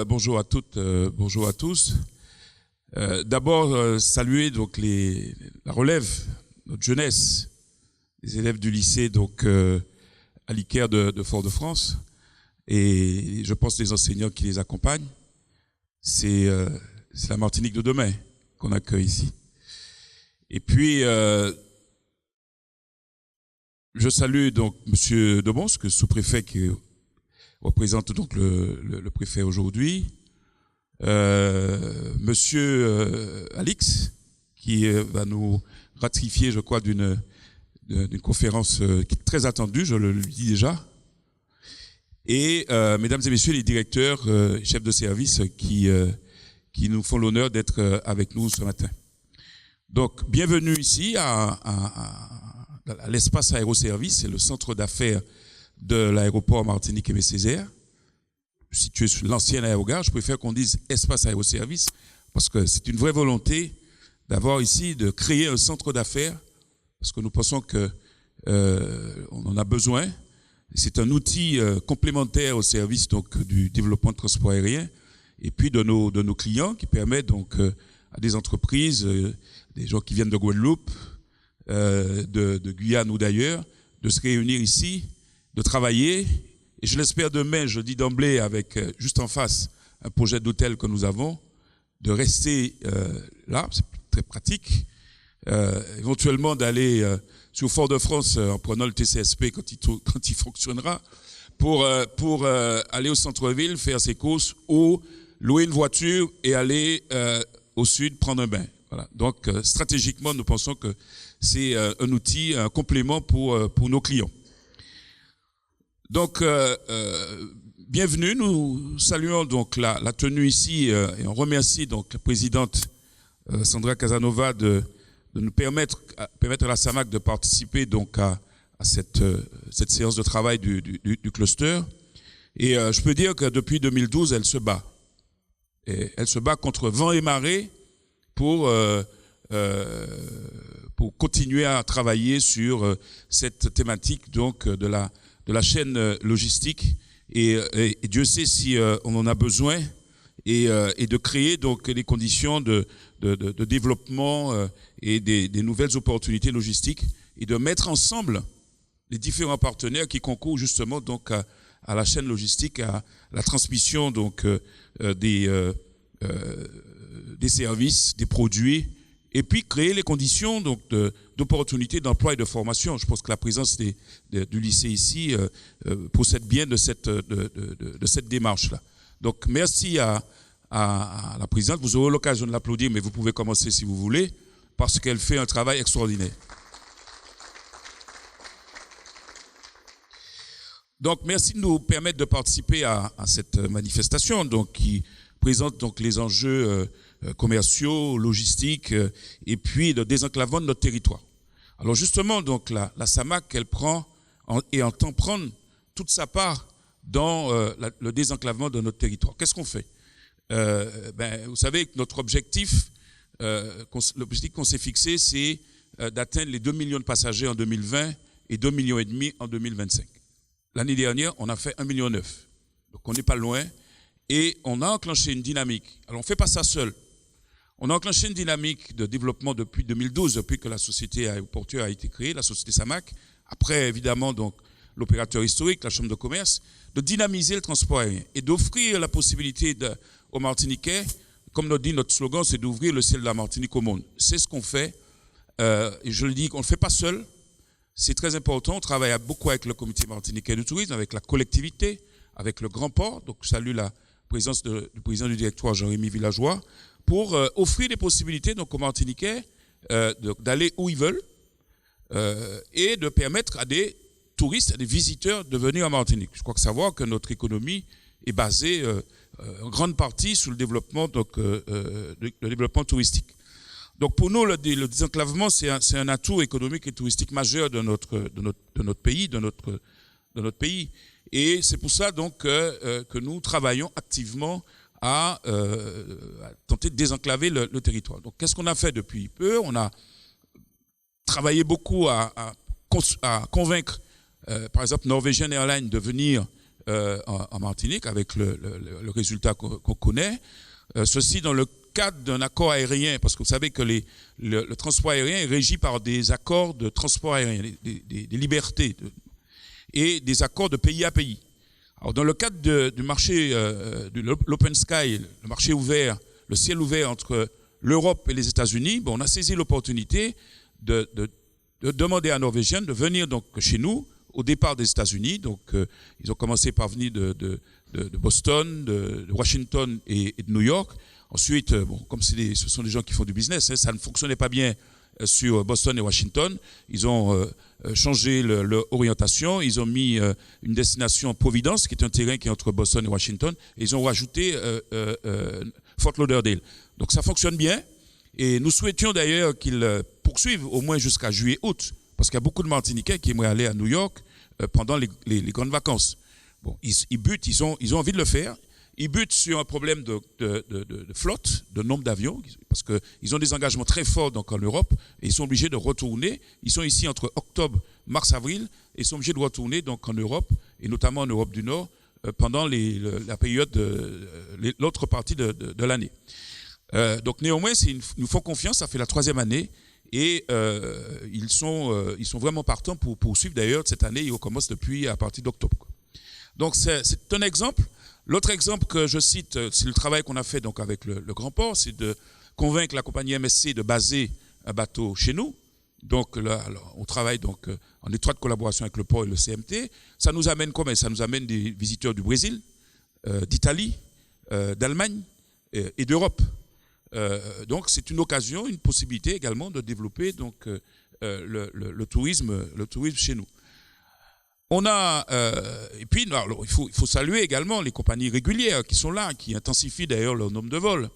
Bonjour à toutes, bonjour à tous. D'abord, saluer donc la relève, notre jeunesse, les élèves du lycée donc à l'ICAIR de Fort-de-France, et je pense les enseignants qui les accompagnent. C'est la Martinique de demain qu'on accueille ici. Et puis, je salue donc Monsieur Debons, sous-préfet qui représente donc le préfet aujourd'hui, Monsieur Alix, qui va nous ratifier, je crois, d'une conférence qui est très attendue, je le dis déjà, et mesdames et messieurs les directeurs, chefs de service qui nous font l'honneur d'être avec nous ce matin. Donc, bienvenue ici à l'espace aéroservice, c'est le centre d'affaires de l'aéroport Martinique-Aimé Césaire, situé sur l'ancienne aérogare. Je préfère qu'on dise espace aéroservice parce que c'est une vraie volonté d'avoir ici, de créer un centre d'affaires, parce que nous pensons que on en a besoin. C'est un outil complémentaire au service donc du développement de transport aérien et puis de nos clients, qui permet donc à des entreprises, des gens qui viennent de Guadeloupe, de Guyane ou d'ailleurs, de se réunir ici, de travailler, et je l'espère demain, je dis d'emblée, avec juste en face un projet d'hôtel que nous avons, de rester là, c'est très pratique, éventuellement d'aller sur Fort-de-France en prenant le TCSP quand il fonctionnera, pour aller au centre-ville, faire ses courses, ou louer une voiture et aller au sud prendre un bain. Voilà. Donc stratégiquement, nous pensons que c'est un outil, un complément pour nos clients. Donc, bienvenue. Nous saluons donc la tenue ici et on remercie donc la présidente Sandra Casanova de nous permettre à la SAMAC de participer donc à cette séance de travail du cluster. Et je peux dire que depuis 2012, elle se bat. Et elle se bat contre vent et marée pour continuer à travailler sur cette thématique donc de la chaîne logistique, et Dieu sait si on en a besoin, et de créer donc les conditions de développement et des nouvelles opportunités logistiques, et de mettre ensemble les différents partenaires qui concourent justement donc à la chaîne logistique, à la transmission donc des services, des produits, et puis créer les conditions donc d'opportunités d'emploi et de formation. Je pense que la présence du lycée ici procède bien de cette démarche-là. Donc merci à la présidente. Vous aurez l'occasion de l'applaudir, mais vous pouvez commencer si vous voulez, parce qu'elle fait un travail extraordinaire. Donc merci de nous permettre de participer à cette manifestation donc, qui présente donc les enjeux commerciaux, logistiques, et puis le désenclavement de notre territoire. Alors justement, donc la SAMAC, elle prend et entend prendre toute sa part dans le désenclavement de notre territoire. Qu'est-ce qu'on fait? Vous savez que notre objectif, l'objectif qu'on s'est fixé, c'est d'atteindre les 2 millions de passagers en 2020 et 2,5 millions en 2025. L'année dernière, on a fait 1,9 million. Donc on n'est pas loin. Et on a enclenché une dynamique. Alors on ne fait pas ça seul. On a enclenché une dynamique de développement depuis 2012, depuis que la société aéroportuaire a été créée, la société SAMAC. Après, évidemment, donc l'opérateur historique, la Chambre de commerce, de dynamiser le transport aérien et d'offrir la possibilité aux Martiniquais, comme nous dit notre slogan, c'est d'ouvrir le ciel de la Martinique au monde. C'est ce qu'on fait. Et je le dis, on ne le fait pas seul. C'est très important. On travaille beaucoup avec le comité martiniquais du tourisme, avec la collectivité, avec le Grand Port. Donc, je salue la présence du président du directoire, Jean-Rémy Villageois, pour offrir des possibilités donc, aux Martiniquais d'aller où ils veulent et de permettre à des touristes, à des visiteurs de venir en Martinique. Je crois que savoir que notre économie est basée en grande partie sur le développement, le développement touristique. Donc pour nous, le désenclavement, c'est un atout économique et touristique majeur de notre pays. Et c'est pour ça donc que nous travaillons activement à tenter de désenclaver le territoire. Donc qu'est-ce qu'on a fait depuis peu? On a travaillé beaucoup à convaincre, par exemple, Norwegian Airlines de venir en Martinique avec le résultat qu'on connaît. Ceci dans le cadre d'un accord aérien, parce que vous savez que le transport aérien est régi par des accords de transport aérien, des libertés et des accords de pays à pays. Alors dans le cadre du marché, de l'open sky, le marché ouvert, le ciel ouvert entre l'Europe et les États-Unis, on a saisi l'opportunité de demander à Norvégiens de venir donc chez nous au départ des États-Unis. Donc ils ont commencé par venir de Boston, de Washington et de New York. Ensuite, comme ce sont des gens qui font du business, ça ne fonctionnait pas bien sur Boston et Washington. Ils ont changé leur orientation. Ils ont mis une destination Providence, qui est un terrain qui est entre Boston et Washington. Et ils ont rajouté Fort Lauderdale. Donc ça fonctionne bien. Et nous souhaitions d'ailleurs qu'ils poursuivent au moins jusqu'à juillet-août. Parce qu'il y a beaucoup de Martiniquais qui aimeraient aller à New York pendant les grandes vacances. Ils butent, ils ont envie de le faire. Ils butent sur un problème de flotte, de nombre d'avions, parce qu'ils ont des engagements très forts donc en Europe, et ils sont obligés de retourner. Ils sont ici entre octobre, mars, avril, et ils sont obligés de retourner donc en Europe, et notamment en Europe du Nord, pendant la période, l'autre partie de l'année. Donc néanmoins, ils nous font confiance, ça fait la 3e année, et ils sont vraiment partants pour poursuivre. D'ailleurs, cette année, ils recommencent depuis à partir d'octobre. Donc c'est un exemple. L'autre exemple que je cite, c'est le travail qu'on a fait donc avec le Grand Port, c'est de convaincre la compagnie MSC de baser un bateau chez nous. Donc là, on travaille donc en étroite collaboration avec le port et le CMT. Ça nous amène quoi? Ça nous amène des visiteurs du Brésil, d'Italie, d'Allemagne et d'Europe. Donc c'est une occasion, une possibilité également de développer donc le tourisme chez nous. On a et puis alors, il faut saluer également les compagnies régulières qui sont là, qui intensifient d'ailleurs leur nombre de vols.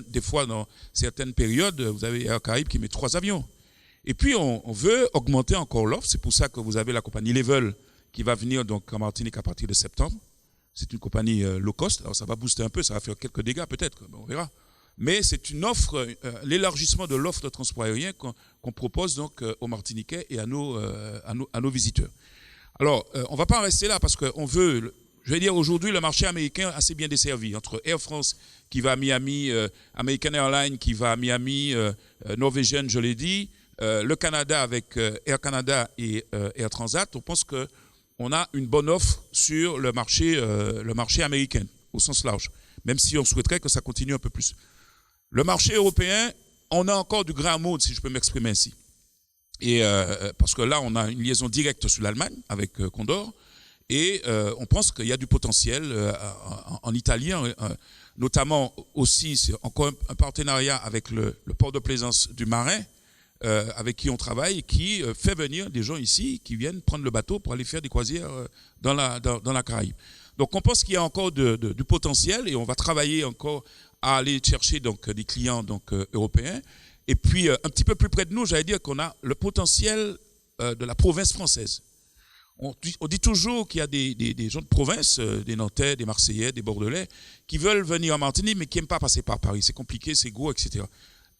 Des fois dans certaines périodes, vous avez Air Caraïbes qui met 3 avions. Et puis on veut augmenter encore l'offre. C'est pour ça que vous avez la compagnie Level qui va venir donc en Martinique à partir de septembre. C'est une compagnie low cost. Alors ça va booster un peu, ça va faire quelques dégâts peut-être, on verra. Mais c'est une offre, l'élargissement de l'offre de transport aérien qu'on propose donc aux Martiniquais et à nos visiteurs. Alors, on ne va pas en rester là parce qu'on veut, je vais dire aujourd'hui, le marché américain est assez bien desservi. Entre Air France qui va à Miami, American Airlines qui va à Miami, Norwegian, je l'ai dit, le Canada avec Air Canada et Air Transat, on pense qu'on a une bonne offre sur le marché américain au sens large, même si on souhaiterait que ça continue un peu plus. Le marché européen, on a encore du grain à moudre, si je peux m'exprimer ainsi. Et parce que là, on a une liaison directe sur l'Allemagne avec Condor, et on pense qu'il y a du potentiel en Italie, notamment aussi, c'est encore un partenariat avec le port de plaisance du Marin, avec qui on travaille, et qui fait venir des gens ici qui viennent prendre le bateau pour aller faire des croisières dans la Caraïbe. Donc on pense qu'il y a encore du potentiel, et on va travailler encore à aller chercher donc des clients donc européens. Et puis, un petit peu plus près de nous, j'allais dire qu'on a le potentiel de la province française. On dit toujours qu'il y a des gens de province, des Nantais, des Marseillais, des Bordelais, qui veulent venir en Martinique, mais qui n'aiment pas passer par Paris. C'est compliqué, c'est gros, etc.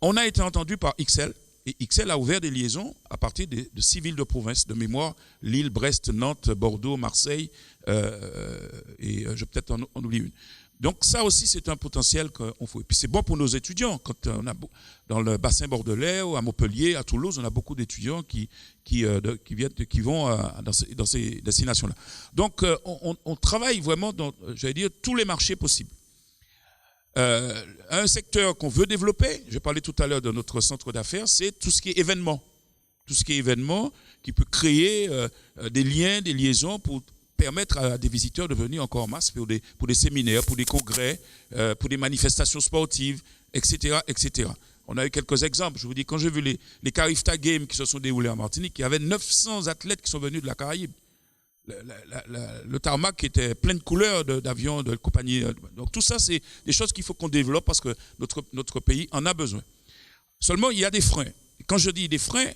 On a été entendu par XL, et XL a ouvert des liaisons à partir de 6 villes de province, de mémoire, Lille, Brest, Nantes, Bordeaux, Marseille, et je vais peut-être en oublier une. Donc ça aussi, c'est un potentiel qu'on faut. Et puis c'est bon pour nos étudiants. Quand on a dans le bassin bordelais, à Montpellier, à Toulouse, on a beaucoup d'étudiants qui vont dans ces destinations-là. Donc on travaille vraiment dans, j'allais dire, tous les marchés possibles. Un secteur qu'on veut développer, je parlais tout à l'heure de notre centre d'affaires, c'est tout ce qui est événements. Tout ce qui est événements qui peut créer des liens, des liaisons pour permettre à des visiteurs de venir encore en masse pour des séminaires, pour des congrès, pour des manifestations sportives, etc., etc. On a eu quelques exemples. Je vous dis, quand j'ai vu les Carifta Games qui se sont déroulés en Martinique, il y avait 900 athlètes qui sont venus de la Caraïbe. Le tarmac était plein de couleurs d'avions, de compagnies. Donc tout ça, c'est des choses qu'il faut qu'on développe parce que notre pays en a besoin. Seulement, il y a des freins. Et quand je dis des freins,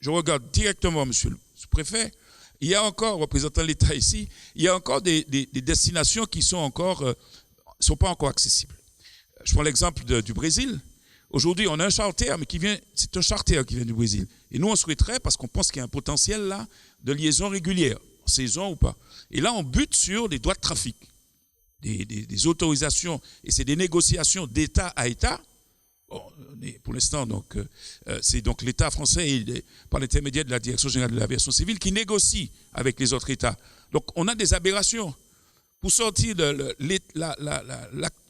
je regarde directement, monsieur le sous-préfet. Il y a encore, représentant l'État ici, il y a encore des destinations qui sont pas encore accessibles. Je prends l'exemple du Brésil. Aujourd'hui, on a un charter, mais c'est un charter qui vient du Brésil. Et nous, on souhaiterait, parce qu'on pense qu'il y a un potentiel là, de liaison régulière. saison ou pas. Et là, on bute sur les droits de trafic, des autorisations, et c'est des négociations d'État à État. Bon, pour l'instant, donc, c'est donc l'État français, par l'intermédiaire de la Direction générale de l'aviation civile, qui négocie avec les autres États. Donc, on a des aberrations. Pour sortir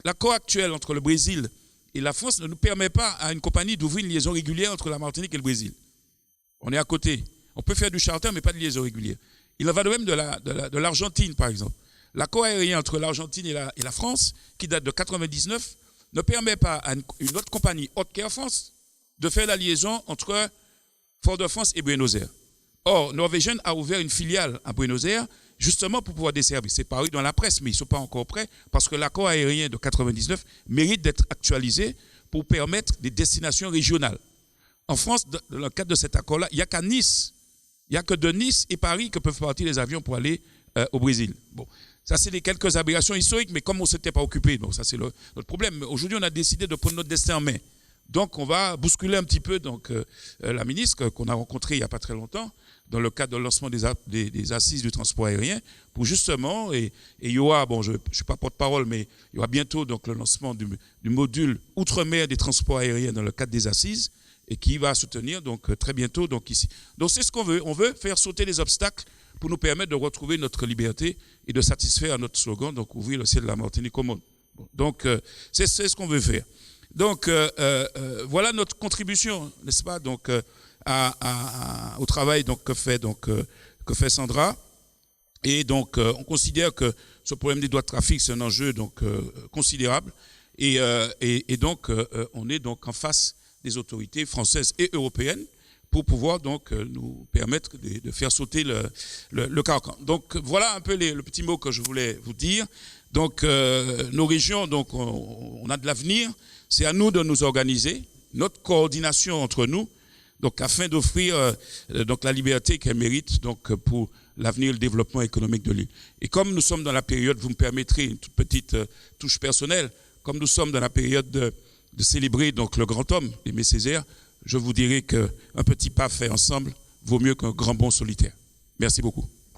l'accord actuel entre le Brésil et la France ne nous permet pas à une compagnie d'ouvrir une liaison régulière entre la Martinique et le Brésil. On est à côté. On peut faire du charter, mais pas de liaison régulière. Il en va de même de l'Argentine, par exemple. L'accord aérien entre l'Argentine et la France, qui date de 1999, ne permet pas à une autre compagnie, autre qu'Air France, de faire la liaison entre Fort-de-France et Buenos Aires. Or, Norwegian a ouvert une filiale à Buenos Aires, justement pour pouvoir desservir. C'est paru dans la presse, mais ils ne sont pas encore prêts, parce que l'accord aérien de 1999 mérite d'être actualisé pour permettre des destinations régionales. En France, dans le cadre de cet accord-là, il n'y a qu'à Nice, il n'y a que de Nice et Paris que peuvent partir les avions pour aller au Brésil. Bon. Ça, c'est des quelques aberrations historiques, mais comme on ne s'était pas occupé, donc ça c'est notre problème. Aujourd'hui, on a décidé de prendre notre destin en main. Donc, on va bousculer un petit peu la ministre qu'on a rencontrée il n'y a pas très longtemps, dans le cadre du lancement des assises du transport aérien, pour justement, et il y aura, bon, je ne suis pas porte-parole, mais il y aura bientôt donc, le lancement du module outre-mer des transports aériens dans le cadre des assises, et qui va soutenir donc, très bientôt donc, ici. Donc, c'est ce qu'on veut. On veut faire sauter les obstacles pour nous permettre de retrouver notre liberté et de satisfaire à notre slogan, donc ouvrir le ciel de la Martinique au monde. Bon, donc, c'est ce qu'on veut faire. Donc, voilà notre contribution, n'est-ce pas, donc, au travail donc, que fait Sandra. Et donc, on considère que ce problème des droits de trafic, c'est un enjeu donc, considérable. Et donc, on est donc en face des autorités françaises et européennes pour pouvoir donc nous permettre de faire sauter le carcan. Donc voilà un peu le petit mot que je voulais vous dire. Donc nos régions, donc on a de l'avenir. C'est à nous de nous organiser, notre coordination entre nous, donc afin d'offrir donc la liberté qu'elle mérite donc pour l'avenir et le développement économique de l'île. Et comme nous sommes dans la période, vous me permettrez une toute petite touche personnelle, comme nous sommes dans la période de célébrer donc le grand homme, Aimé Césaire, je vous dirais qu'un petit pas fait ensemble vaut mieux qu'un grand bond solitaire. Merci beaucoup.